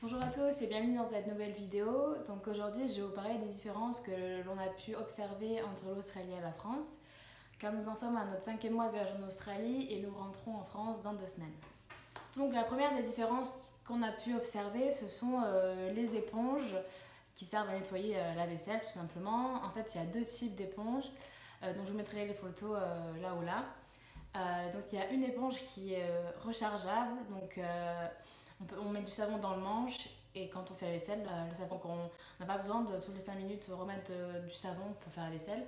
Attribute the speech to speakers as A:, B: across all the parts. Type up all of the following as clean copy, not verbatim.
A: Bonjour à tous et bienvenue dans cette nouvelle vidéo. Donc aujourd'hui je vais vous parler des différences que l'on a pu observer entre l'Australie et la France, car nous en sommes à notre 5e mois de voyage en Australie et nous rentrons en France dans 2 semaines. Donc la première des différences qu'on a pu observer, ce sont les éponges qui servent à nettoyer la vaisselle tout simplement. En fait il y a 2 types d'éponges, donc je vous mettrai les photos là ou là. Donc il y a une éponge qui est rechargeable, donc on met du savon dans le manche et quand on fait la vaisselle, le savon qu'on n'a pas besoin de toutes les 5 minutes remettre du savon pour faire la vaisselle.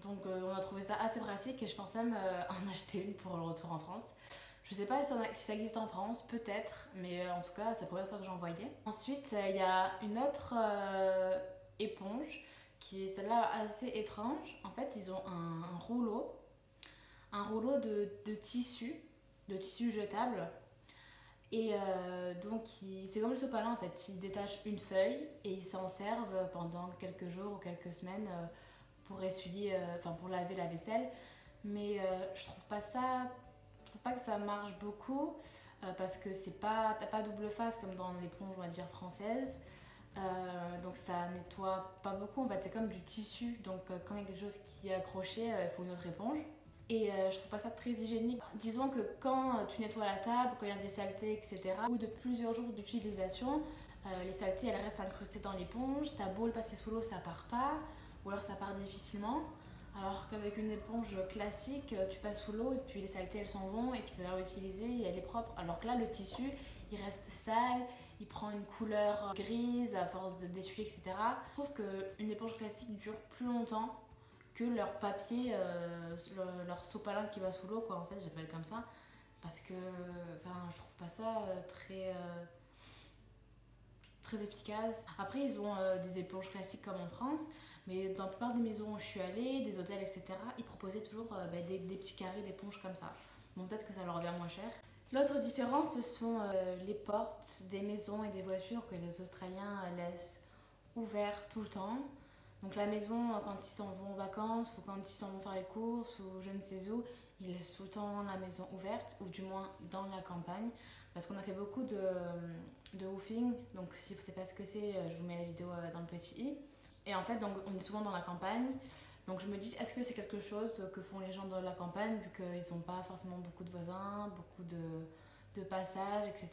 A: Donc on a trouvé ça assez pratique et je pense même en acheter une pour le retour en France. Je sais pas si ça existe en France, peut-être, mais en tout cas c'est la première fois que j'en voyais. Ensuite il y a une autre éponge qui est celle-là assez étrange. En fait ils ont un rouleau de tissu jetable. Et donc c'est comme le sopalin en fait, ils détachent une feuille et ils s'en servent pendant quelques jours ou quelques semaines pour essuyer, pour laver la vaisselle. Mais je trouve pas que ça marche beaucoup parce que t'as pas double face comme dans l'éponge on va dire française. Donc ça nettoie pas beaucoup, en fait c'est comme du tissu, donc quand il y a quelque chose qui est accroché, il faut une autre éponge. Et je trouve pas ça très hygiénique. Disons que quand tu nettoies la table, quand il y a des saletés, etc., ou de plusieurs jours d'utilisation, les saletés elles restent incrustées dans l'éponge, t'as beau le passer sous l'eau, ça part pas, ou alors ça part difficilement. Alors qu'avec une éponge classique, tu passes sous l'eau et puis les saletés elles s'en vont et tu peux la réutiliser et elle est propre. Alors que là, le tissu, il reste sale, il prend une couleur grise à force de d'essuyer, etc. Je trouve qu'une éponge classique dure plus longtemps que leur papier, leur sopalin qui va sous l'eau, quoi. En fait, j'appelle comme ça. Parce que je trouve pas ça très efficace. Après, ils ont des éponges classiques comme en France, mais dans la plupart des maisons où je suis allée, des hôtels, etc., ils proposaient toujours des petits carrés d'éponges comme ça. Donc peut-être que ça leur revient moins cher. L'autre différence, ce sont les portes des maisons et des voitures que les Australiens laissent ouvertes tout le temps. Donc la maison, quand ils s'en vont en vacances ou quand ils s'en vont faire les courses ou je ne sais où, ils laissent tout le temps la maison ouverte, ou du moins dans la campagne. Parce qu'on a fait beaucoup de woofing, donc si vous ne savez pas ce que c'est, je vous mets la vidéo dans le petit i. Et en fait, donc, on est souvent dans la campagne, donc je me dis, est-ce que c'est quelque chose que font les gens dans la campagne, vu qu'ils n'ont pas forcément beaucoup de voisins, beaucoup de passages, etc.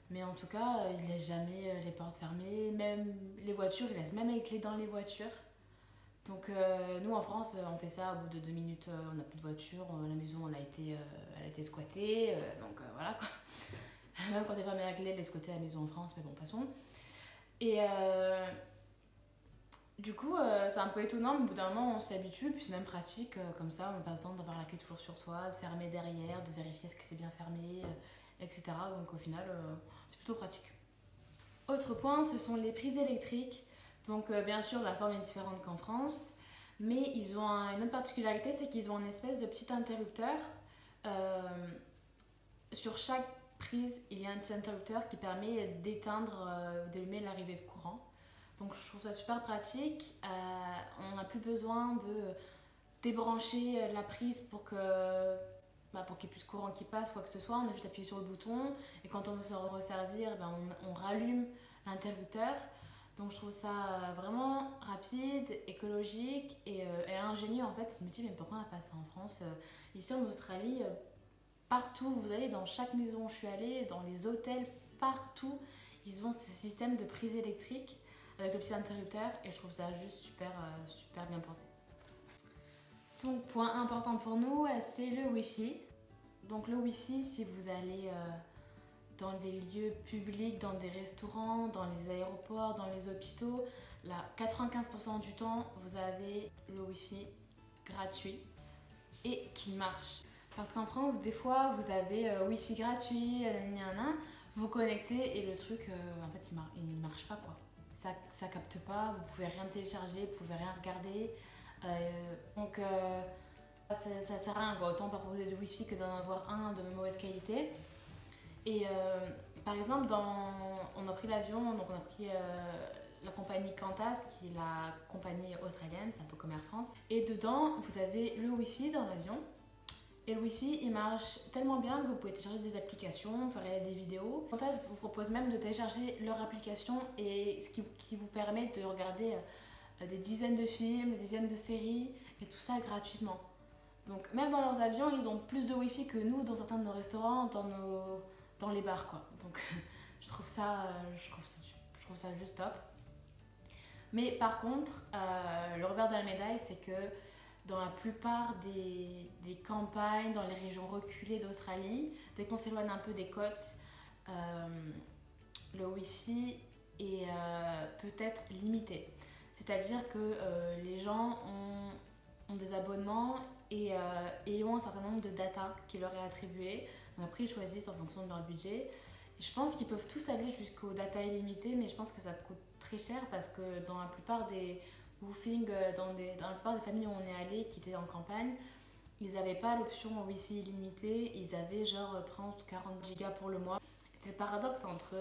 A: Mais en tout cas, ils laissent jamais les portes fermées, même les voitures, ils laissent même les clés dans les voitures. Donc nous en France, on fait ça, au bout de 2 minutes, on n'a plus de voiture, la maison elle a été squattée, donc voilà quoi. Même quand c'est fermé la clé, elle est squattée à la maison en France, mais bon, passons. Et du coup, c'est un peu étonnant, mais au bout d'un moment, on s'y habitue, puis c'est même pratique, comme ça, on n'a pas besoin d'avoir la clé toujours sur soi, de fermer derrière, de vérifier est-ce que c'est bien fermé, etc. Donc au final, c'est plutôt pratique. Autre point, ce sont les prises électriques. Donc bien sûr, la forme est différente qu'en France, mais ils ont une autre particularité, c'est qu'ils ont une espèce de petit interrupteur. Euh, sur chaque prise, il y a un petit interrupteur qui permet d'éteindre, d'allumer l'arrivée de courant. Donc je trouve ça super pratique. On n'a plus besoin de débrancher la prise pour qu'il y ait plus de courant qui passe, quoi que ce soit. On a juste appuyé sur le bouton et quand on veut se resservir, on rallume l'interrupteur. Donc je trouve ça vraiment rapide, écologique et ingénieux en fait. Je me dis mais pourquoi on n'a pas ça en France? Ici en Australie, partout où vous allez, dans chaque maison où je suis allée, dans les hôtels, partout, ils ont ce système de prise électrique avec le petit interrupteur et je trouve ça juste super bien pensé. Donc point important pour nous, c'est le Wi-Fi. Donc le Wi-Fi, si vous allez dans des lieux publics, dans des restaurants, dans les aéroports, dans les hôpitaux, là 95% du temps, vous avez le Wi-Fi gratuit et qui marche. Parce qu'en France, des fois, vous avez Wi-Fi gratuit, vous connectez et le truc, en fait, il marche pas quoi. Ça capte pas, vous pouvez rien télécharger, vous pouvez rien regarder. Donc ça sert à rien quoi, autant proposer du wifi que d'en avoir un de mauvaise qualité. Et par exemple, on a pris l'avion, donc on a pris la compagnie Qantas, qui est la compagnie australienne, c'est un peu comme Air France. Et dedans, vous avez le wifi dans l'avion. Et le Wi-Fi, il marche tellement bien que vous pouvez télécharger des applications, faire des vidéos. Qantas vous propose même de télécharger leur application et ce qui vous permet de regarder des dizaines de films, des dizaines de séries et tout ça gratuitement. Donc même dans leurs avions, ils ont plus de Wi-Fi que nous dans certains de nos restaurants, dans les bars quoi. Donc je trouve ça juste top. Mais par contre, le revers de la médaille, c'est que dans la plupart des campagnes, dans les régions reculées d'Australie, dès qu'on s'éloigne un peu des côtes, le Wi-Fi est peut-être limité. C'est-à-dire que les gens ont des abonnements et ont un certain nombre de data qui leur est attribué. Donc après, ils choisissent en fonction de leur budget. Je pense qu'ils peuvent tous aller jusqu'au data illimité, mais je pense que ça coûte très cher parce que dans la plupart des woofing, dans la plupart des familles où on est allé qui étaient en campagne, ils n'avaient pas l'option Wi-Fi illimité, ils avaient genre 30-40 gigas pour le mois. C'est le paradoxe entre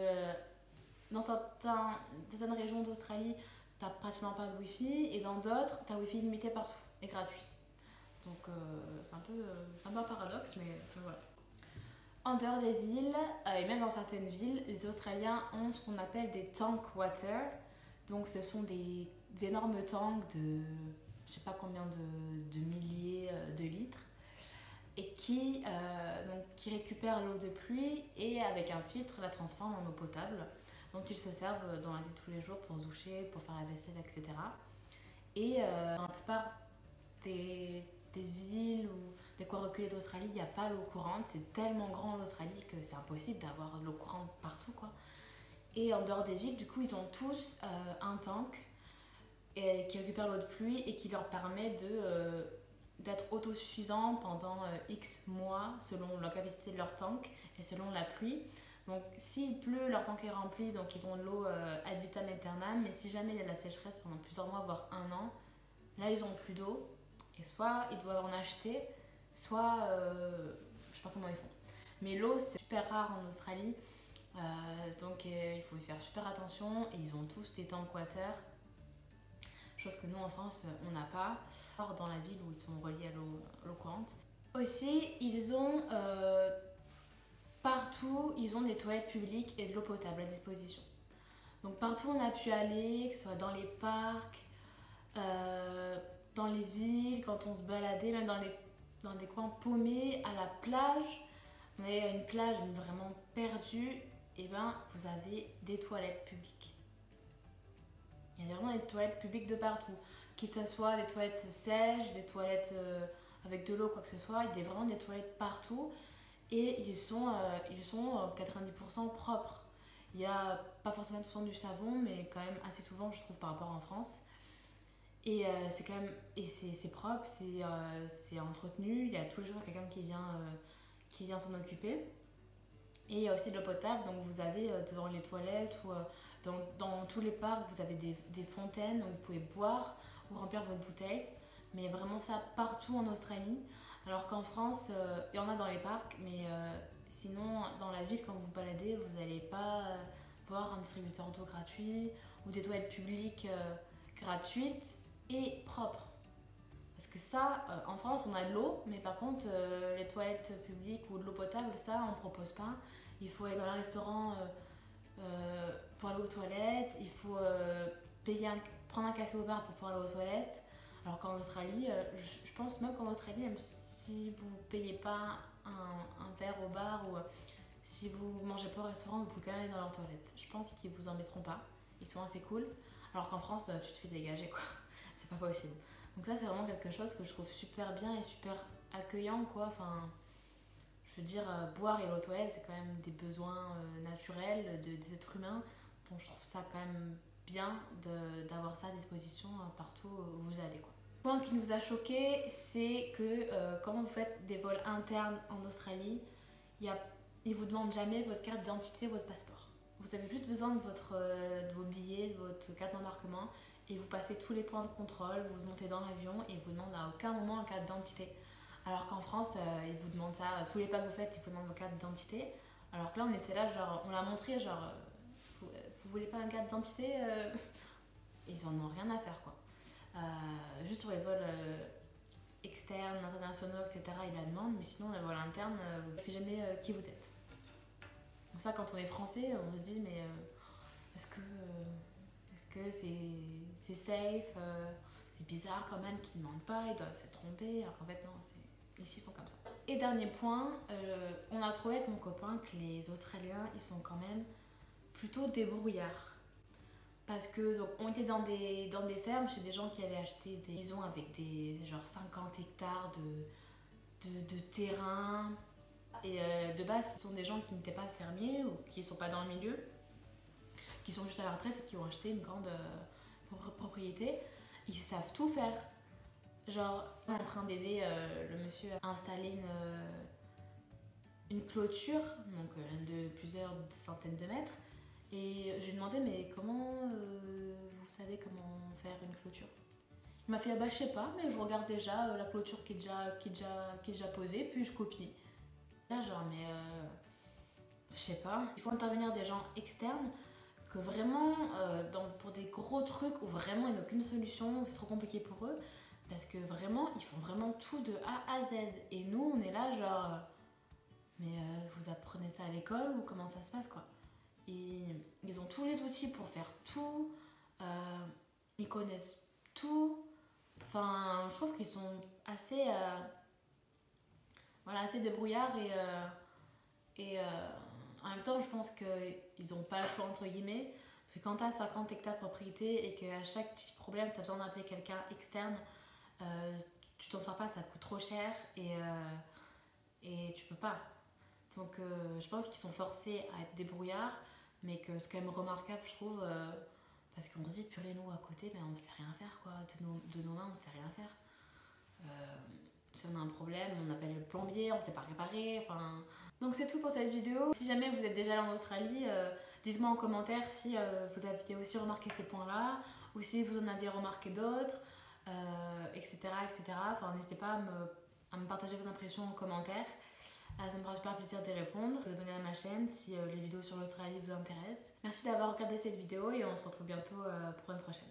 A: dans certaines régions d'Australie, t'as pratiquement pas de Wi-Fi et dans d'autres, t'as Wi-Fi illimité partout et gratuit. Donc c'est un peu un paradoxe, mais voilà. En dehors des villes, et même dans certaines villes, les Australiens ont ce qu'on appelle des tank water. Donc ce sont des énormes tanks de je sais pas combien de milliers de litres et qui récupèrent l'eau de pluie et avec un filtre la transforment en eau potable dont ils se servent dans la vie de tous les jours pour se doucher, pour faire la vaisselle, etc. Et dans la plupart des villes ou des coins reculés d'Australie, il n'y a pas l'eau courante. C'est tellement grand l'Australie que c'est impossible d'avoir l'eau courante partout, quoi. Et en dehors des villes, du coup, ils ont tous un tank qui récupère l'eau de pluie et qui leur permet d'être autosuffisants pendant X mois selon la capacité de leur tank et selon la pluie. Donc s'il pleut, leur tank est rempli, donc ils ont de l'eau ad vitam aeternam, mais si jamais il y a de la sécheresse pendant plusieurs mois, voire un an, là ils n'ont plus d'eau et soit ils doivent en acheter, soit je sais pas comment ils font. Mais l'eau c'est super rare en Australie, donc il faut y faire super attention et ils ont tous des tank water. Chose que nous en France on n'a pas, dans la ville où ils sont reliés à l'eau courante. Aussi, ils ont partout, ils ont des toilettes publiques et de l'eau potable à disposition. Donc partout où on a pu aller, que ce soit dans les parcs, dans les villes, quand on se baladait, même dans des coins paumés, à la plage, on allait à une plage vraiment perdue, et ben vous avez des toilettes publiques. Il y a vraiment des toilettes publiques de partout, qu'il ce soit des toilettes sèches, des toilettes avec de l'eau, quoi que ce soit, il y a vraiment des toilettes partout et ils sont 90% propres. Il n'y a pas forcément tout le temps du savon, mais quand même assez souvent, je trouve, par rapport en France. Et c'est quand même c'est propre, c'est entretenu, il y a tous les jours quelqu'un qui vient s'en occuper. Et il y a aussi de l'eau potable, donc vous avez devant les toilettes ou dans tous les parcs, vous avez des fontaines où vous pouvez boire ou remplir votre bouteille. Mais il y a vraiment ça partout en Australie. Alors qu'en France, il y en a dans les parcs, mais sinon, dans la ville, quand vous vous baladez, vous n'allez pas voir un distributeur d'eau gratuit ou des toilettes publiques gratuites et propres. Parce que ça, en France, on a de l'eau, mais par contre, les toilettes publiques ou de l'eau potable, ça, on ne propose pas. Il faut aller dans un restaurant pour aller aux toilettes, il faut prendre un café au bar pour pouvoir aller aux toilettes. Alors qu'en Australie, je pense même qu'en Australie, même si vous ne payez pas un verre au bar ou si vous ne mangez pas au restaurant, vous pouvez quand même aller dans leurs toilettes. Je pense qu'ils ne vous embêteront pas, ils sont assez cool. Alors qu'en France, tu te fais dégager, quoi. C'est pas possible. Donc ça, c'est vraiment quelque chose que je trouve super bien et super accueillant, quoi. Enfin, je veux dire, boire et aller aux toilettes, c'est quand même des besoins naturels des êtres humains. Donc je trouve ça quand même bien d'avoir ça à disposition partout où vous allez, quoi. Le point qui nous a choqué, c'est que quand vous faites des vols internes en Australie, ils ne vous demandent jamais votre carte d'identité, votre passeport. Vous avez juste besoin de vos billets, de votre carte d'embarquement et vous passez tous les points de contrôle, vous montez dans l'avion et ils ne vous demandent à aucun moment une carte d'identité. Alors qu'en France, ils vous demandent ça, tous les pas que vous faites, ils vous demandent vos cartes d'identité. Alors que là, on était là, genre, on l'a montré, genre, vous voulez pas une carte d'identité Ils en ont rien à faire, quoi. Juste pour les vols externes, internationaux, etc. ils la demandent, mais sinon, à vol interne, vous ne faites jamais qui vous êtes. Comme ça, quand on est français, on se dit, mais est-ce que c'est safe c'est bizarre quand même qu'ils ne demandent pas, ils doivent s'être trompés, alors qu'en fait, non, ici, ils font comme ça. Et dernier point, on a trouvé avec mon copain que les Australiens, ils sont quand même plutôt débrouillards. Parce que donc, on était dans des fermes chez des gens qui avaient acheté des maisons avec des genre 50 hectares de terrain. Et de base, ce sont des gens qui n'étaient pas fermiers ou qui ne sont pas dans le milieu, qui sont juste à la retraite et qui ont acheté une grande propriété. Ils savent tout faire. Genre, on est en train d'aider le monsieur à installer une clôture, donc de plusieurs centaines de mètres. Et je lui ai demandé, mais comment vous savez comment faire une clôture? Il m'a fait, ah bah je sais pas, mais je regarde déjà la clôture qui est déjà posée, puis je copie. Là, genre, mais je sais pas, il faut intervenir des gens externes que vraiment, pour des gros trucs où vraiment il n'y a aucune solution, où c'est trop compliqué pour eux, parce que vraiment, ils font vraiment tout de A à Z. Et nous, on est là, genre, mais vous apprenez ça à l'école ou comment ça se passe, quoi? Ils ont tous les outils pour faire tout, ils connaissent tout. Enfin, je trouve qu'ils sont assez, voilà, assez débrouillards et en même temps, je pense qu'ils n'ont pas le choix, entre guillemets. Parce que quand tu as 50 hectares de propriété et qu'à chaque petit problème, tu as besoin d'appeler quelqu'un externe, tu t'en sors pas, ça coûte trop cher et tu peux pas. Donc je pense qu'ils sont forcés à être débrouillards, mais que c'est quand même remarquable, je trouve, parce qu'on se dit, purée, nous, à côté, ben, on ne sait rien faire, quoi. De nos mains, on ne sait rien faire. Si on a un problème, on appelle le plombier, on ne sait pas réparer, enfin... Donc c'est tout pour cette vidéo. Si jamais vous êtes déjà allé en Australie, dites-moi en commentaire si vous aviez aussi remarqué ces points-là, ou si vous en aviez remarqué d'autres, etc., etc. Enfin, n'hésitez pas à me partager vos impressions en commentaire. Ça me fera super plaisir d'y répondre, de vous abonner à ma chaîne si les vidéos sur l'Australie vous intéressent. Merci d'avoir regardé cette vidéo et on se retrouve bientôt pour une prochaine.